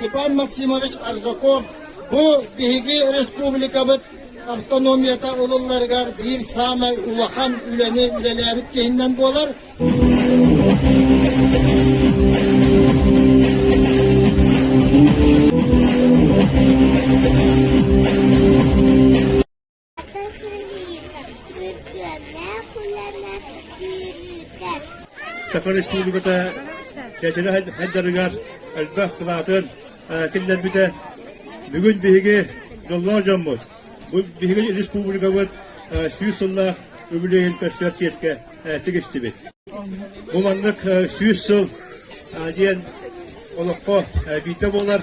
Степан Максимович Аржаков bu bihigi respublikabıt avtonomiyata olurlargar bir samay ulahan üleni üleleyabit gehinden bolar. Sakar Respublika'da çeçene heddergar elbaq kılatın kimler bite bugün bihigi yollar jamut. Bu bihigi Respublika'da süyüsülla öbürleyin köşkört yeske tigişti bit. Bu manlık süyüsül diyen olakko bite bolar.